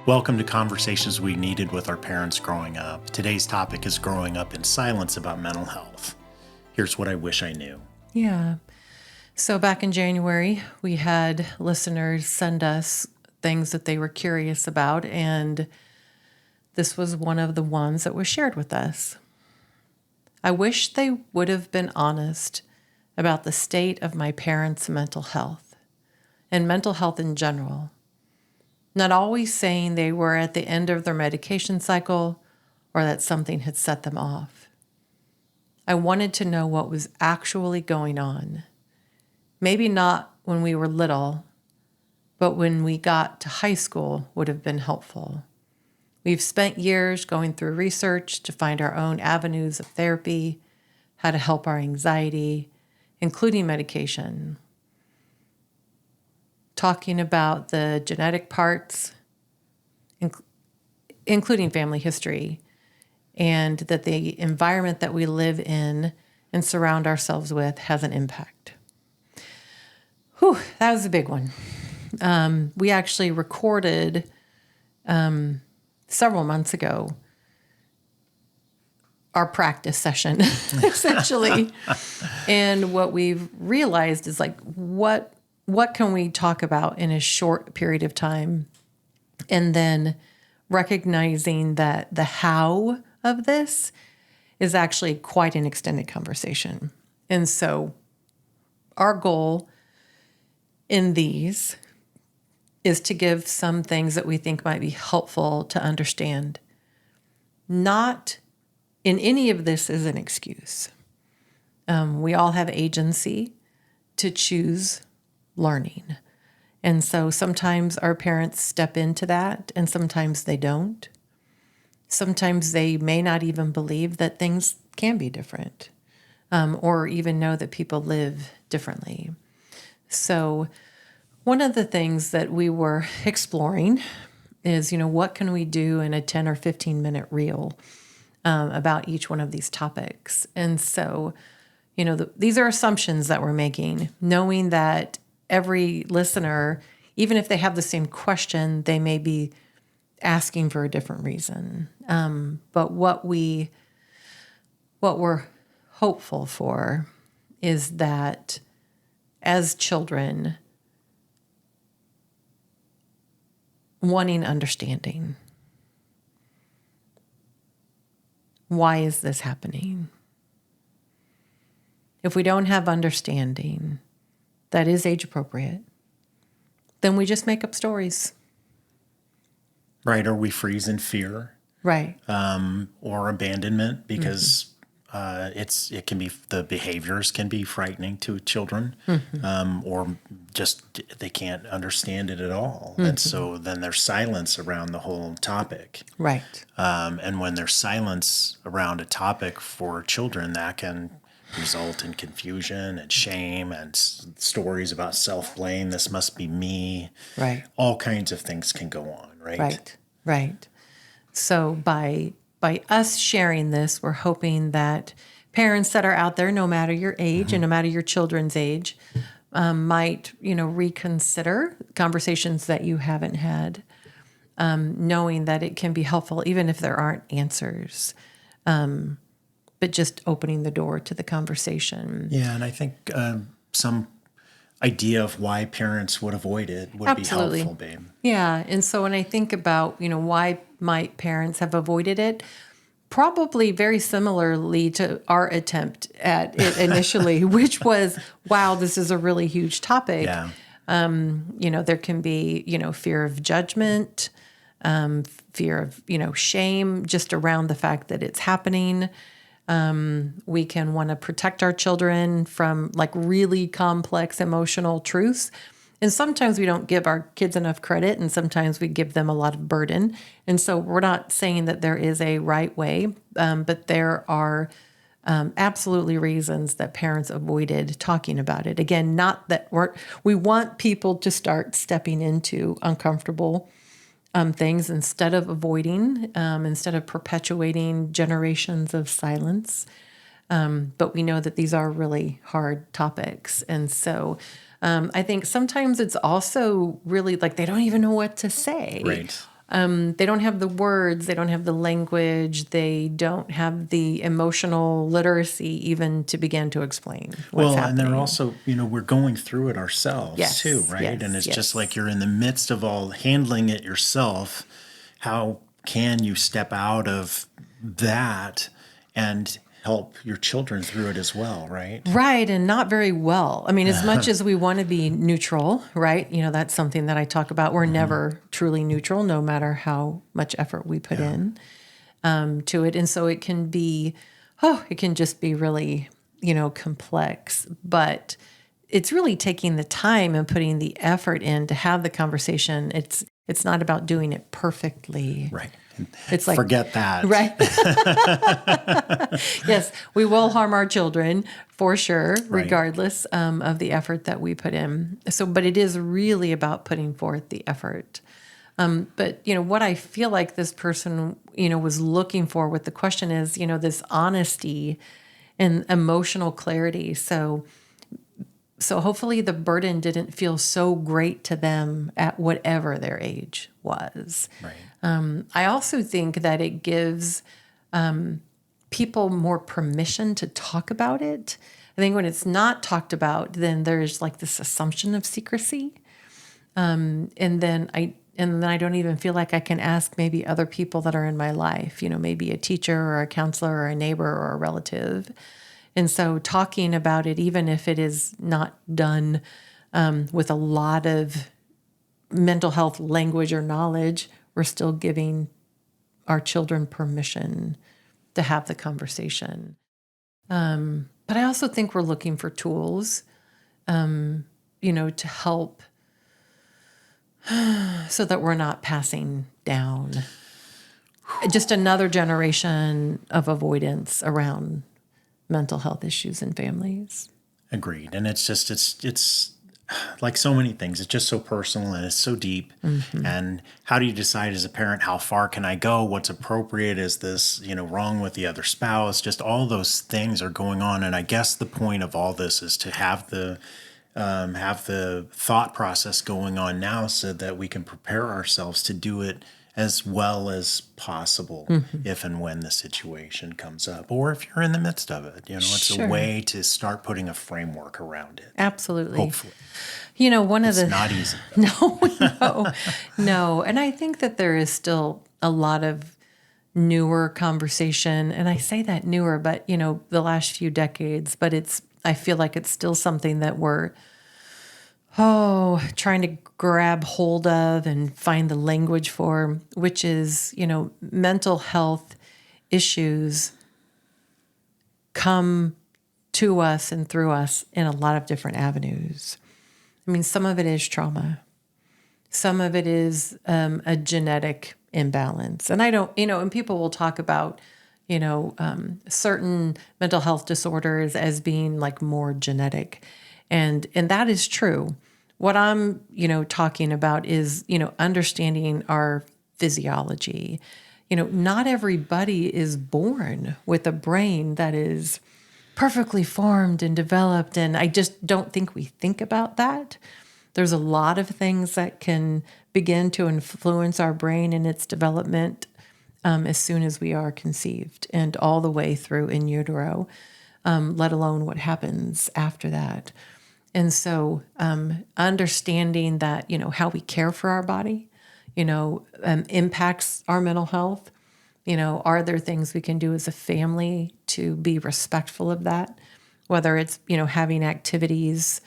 Welcome to Conversations We Needed with Our Parents Growing Up. Today's topic is growing up in silence about mental health. Here's what I wish I knew. Yeah. So back in January, we had listeners send us things that they were curious about, and this was one of the ones that was shared with us. I wish they would have been honest about the state of my parents' mental health and mental health in general. Not always saying they were at the end of their medication cycle or that something had set them off. I wanted to know what was actually going on. Maybe not when we were little, but when we got to high school would have been helpful. We've spent years going through research to find our own avenues of therapy, how to help our anxiety, including medication. Talking about the genetic parts, including family history, and that the environment that we live in and surround ourselves with has an impact. Whew, that was a big one. We actually recorded several months ago our practice session, essentially. And what we've realized is what can we talk about in a short period of time? And then recognizing that the how of this is actually quite an extended conversation. And so our goal in these is to give some things that we think might be helpful to understand. Not in any of this is an excuse. We all have agency to choose learning. And so sometimes our parents step into that and sometimes they don't. Sometimes they may not even believe that things can be different or even know that people live differently. So one of the things that we were exploring is, what can we do in a 10 or 15 minute reel about each one of these topics? And so, these are assumptions that we're making, knowing that every listener, even if they have the same question, they may be asking for a different reason. But what we're hopeful for is that as children, wanting understanding. Why is this happening? If we don't have understanding that is age appropriate, then we just make up stories. Right, or we freeze in fear. Right. Or abandonment because it can be, the behaviors can be frightening to children, or just they can't understand it at all. And so then there's silence around the whole topic. Right. And when there's silence around a topic for children, that can result in confusion and shame and stories about self-blame. This must be me. Right. All kinds of things can go on, right? Right. So by us sharing this, we're hoping that parents that are out there, no matter your age and no matter your children's age, might, reconsider conversations that you haven't had, knowing that it can be helpful, even if there aren't answers, but just opening the door to the conversation. Yeah, and I think some idea of why parents would avoid it would Absolutely. be helpful, babe. Yeah, and so when I think about, why might parents have avoided it, probably very similarly to our attempt at it initially, which was, wow, this is a really huge topic. Yeah. There can be, fear of judgment, fear of, shame just around the fact that it's happening. We can want to protect our children from really complex emotional truths. And sometimes we don't give our kids enough credit, and sometimes we give them a lot of burden. And so we're not saying that there is a right way, but there are absolutely reasons that parents avoided talking about it. Again, not that we want people to start stepping into uncomfortable things instead of avoiding, instead of perpetuating generations of silence. But we know that these are really hard topics. And so I think sometimes it's also really they don't even know what to say. Right. They don't have the words, they don't have the language, they don't have the emotional literacy even to begin to explain what's happening. And they're also, we're going through it ourselves too, right? Yes, And it's yes. just like you're in the midst of all handling it yourself. How can you step out of that and help your children through it as well, right? Right, and not very well. I mean, as much as we want to be neutral, right? That's something that I talk about. We're never truly neutral, no matter how much effort we put in to it. And so it can be, it can just be really, complex. But it's really taking the time and putting the effort in to have the conversation. It's not about doing it perfectly. Right. It's like, forget that. Right. Yes, we will harm our children for sure, regardless of the effort that we put in. So, but it is really about putting forth the effort. But, what I feel like this person, was looking for with the question is, this honesty and emotional clarity. So hopefully the burden didn't feel so great to them at whatever their age was. Right. I also think that it gives people more permission to talk about it. I think when it's not talked about, then there's like this assumption of secrecy. And then I don't even feel like I can ask maybe other people that are in my life, maybe a teacher or a counselor or a neighbor or a relative. And so talking about it, even if it is not done with a lot of mental health language or knowledge, we're still giving our children permission to have the conversation. But I also think we're looking for tools, to help so that we're not passing down just another generation of avoidance around mental health issues in families. Agreed. And it's like so many things. It's just so personal and it's so deep. Mm-hmm. And how do you decide as a parent, how far can I go? What's appropriate? Is this, wrong with the other spouse? Just all those things are going on. And I guess the point of all this is to have the thought process going on now so that we can prepare ourselves to do it as well as possible if and when the situation comes up, or if you're in the midst of it. It's a way to start putting a framework around it. Absolutely. Hopefully. It's not easy. No. And I think that there is still a lot of newer conversation. And I say that newer, but, the last few decades, but I feel like it's still something that we're trying to grab hold of and find the language for, which is, mental health issues come to us and through us in a lot of different avenues. I mean, some of it is trauma. Some of it is a genetic imbalance. And I don't, and people will talk about, certain mental health disorders as being like more genetic. And that is true. What I'm, talking about is, understanding our physiology. Not everybody is born with a brain that is perfectly formed and developed. And I just don't think we think about that. There's a lot of things that can begin to influence our brain and its development as soon as we are conceived and all the way through in utero, let alone what happens after that. And so understanding that, how we care for our body, impacts our mental health. Are there things we can do as a family to be respectful of that? Whether it's, having activities,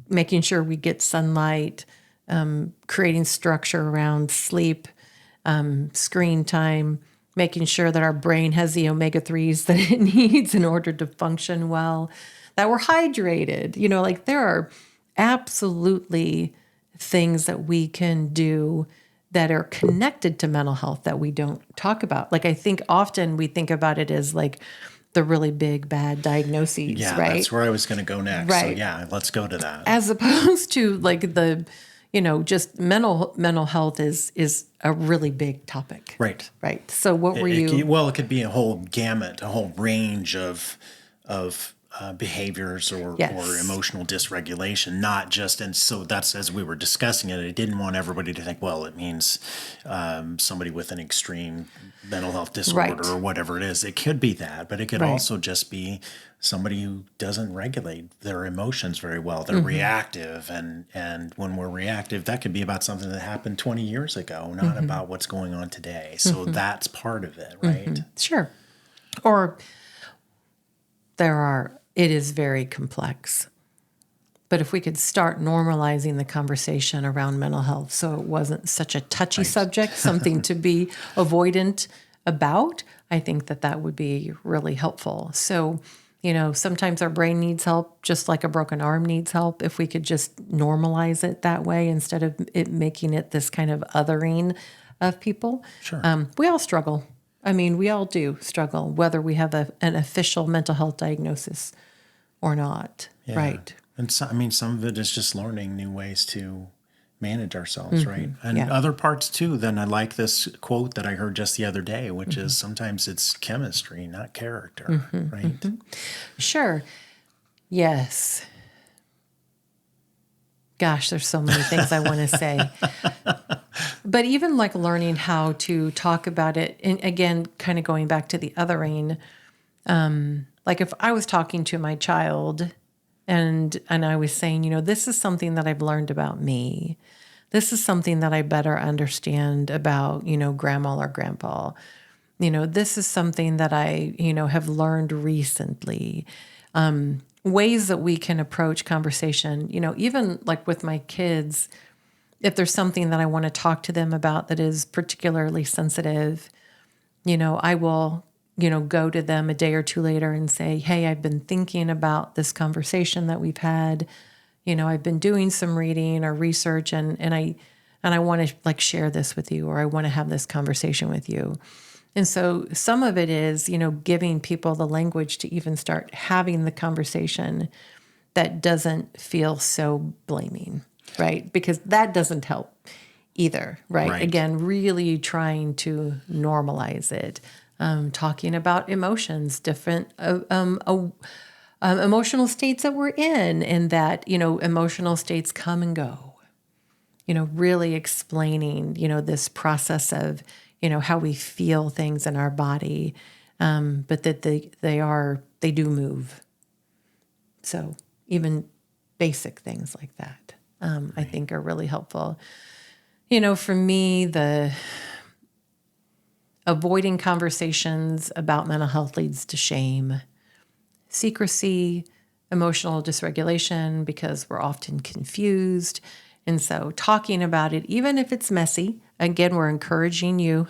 making sure we get sunlight, creating structure around sleep, screen time, making sure that our brain has the omega-3s that it needs in order to function well, that we're hydrated. There are absolutely things that we can do that are connected to mental health that we don't talk about. I think often we think about it as the really big bad diagnoses, right? That's where I was going to go next. Right. So let's go to that. As opposed to the, just mental health is a really big topic. Right. Right. So what were you? It could be a whole gamut, a whole range of behaviors or Yes. emotional dysregulation, not just, and so that's, as we were discussing it, I didn't want everybody to think, well, it means somebody with an extreme mental health disorder Right. or whatever it is. It could be that, but it could Right. also just be somebody who doesn't regulate their emotions very well. They're reactive, and when we're reactive, that could be about something that happened 20 years ago, not about what's going on today. So that's part of it, right? Sure. Or it is very complex. But if we could start normalizing the conversation around mental health so it wasn't such a touchy subject, something to be avoidant about, I think that would be really helpful. So, sometimes our brain needs help, just like a broken arm needs help. If we could just normalize it that way instead of it making it this kind of othering of people. Sure. We all struggle. I mean, we all do struggle, whether we have an official mental health diagnosis or not. Yeah. Right. And so, I mean, some of it is just learning new ways to manage ourselves, right? And Yeah. other parts too. Then I like this quote that I heard just the other day, which is sometimes it's chemistry, not character, right? Sure. Yes. Gosh, there's so many things I want to say. But even like learning how to talk about it, and again, kind of going back to the othering, like if I was talking to my child and I was saying, this is something that I've learned about me. This is something that I better understand about, grandma or grandpa. This is something that I, have learned recently. Ways that we can approach conversation, even like with my kids, if there's something that I want to talk to them about that is particularly sensitive, I will, go to them a day or two later and say, hey, I've been thinking about this conversation that we've had. I've been doing some reading or research and I want to like share this with you, or I want to have this conversation with you. And so some of it is, giving people the language to even start having the conversation that doesn't feel so blaming, right? Because that doesn't help either, right? Right. Again, really trying to normalize it, talking about emotions, different emotional states that we're in, and that, emotional states come and go. Really explaining, this process of, how we feel things in our body, but that they do move. So even basic things like that, I think are really helpful. For me, the avoiding conversations about mental health leads to shame, secrecy, emotional dysregulation, because we're often confused. And so talking about it, even if it's messy, again, we're encouraging you,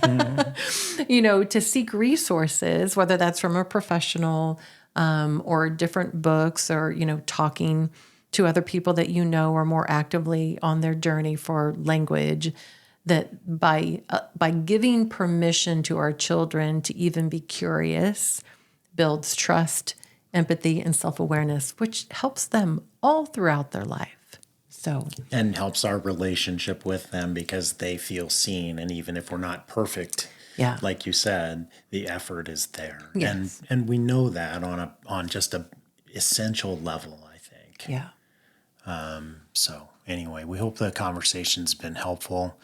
to seek resources, whether that's from a professional or different books, or, talking to other people that are more actively on their journey for language, that by giving permission to our children to even be curious builds trust, empathy, and self-awareness, which helps them all throughout their life. So, And helps our relationship with them because they feel seen. And even if we're not perfect, yeah. like you said, the effort is there. Yes. And we know that on just a essential level, I think. Yeah. So anyway, we hope the conversation's been helpful.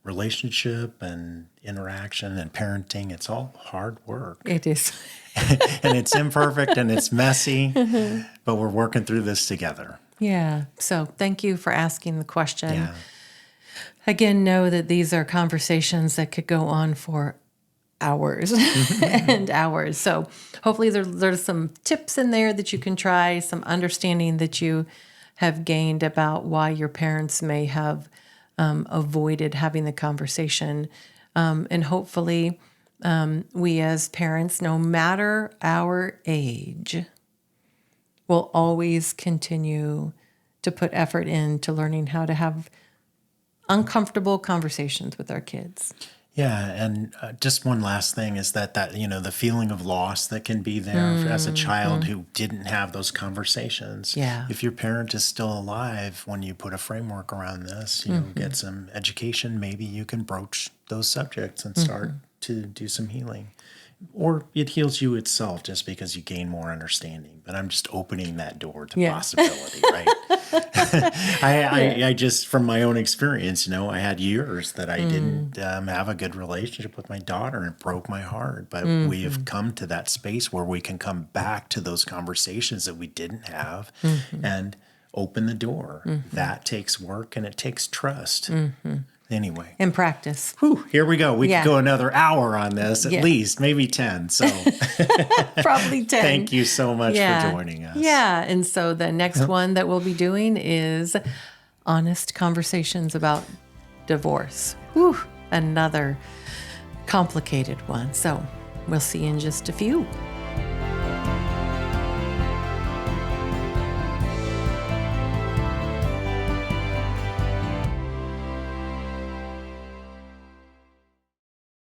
Relationship and interaction and parenting, it's all hard work. It is. And it's imperfect and it's messy, but we're working through this together. Yeah. So thank you for asking the question. Yeah. Again, know that these are conversations that could go on for hours and hours. So hopefully there's some tips in there that you can try, some understanding that you have gained about why your parents may have avoided having the conversation. And hopefully we as parents, no matter our age, will always continue to put effort into learning how to have uncomfortable conversations with our kids. Yeah, and just one last thing is that the feeling of loss that can be there as a child who didn't have those conversations. Yeah. If your parent is still alive, when you put a framework around this, get some education, maybe you can broach those subjects and start to do some healing. or it heals you itself just because you gain more understanding. But I'm just opening that door to Yeah. possibility, right? I just, from my own experience, I had years that I didn't have a good relationship with my daughter, and it broke my heart. But we have come to that space where we can come back to those conversations that we didn't have and open the door. That takes work, and it takes trust. Anyway. And practice. Whew, here we go. We Yeah. could go another hour on this, at Yeah. least, maybe 10. So Probably 10. thank you so much for joining us. Yeah. And so the next one that we'll be doing is honest conversations about divorce. Whew, another complicated one. So we'll see you in just a few.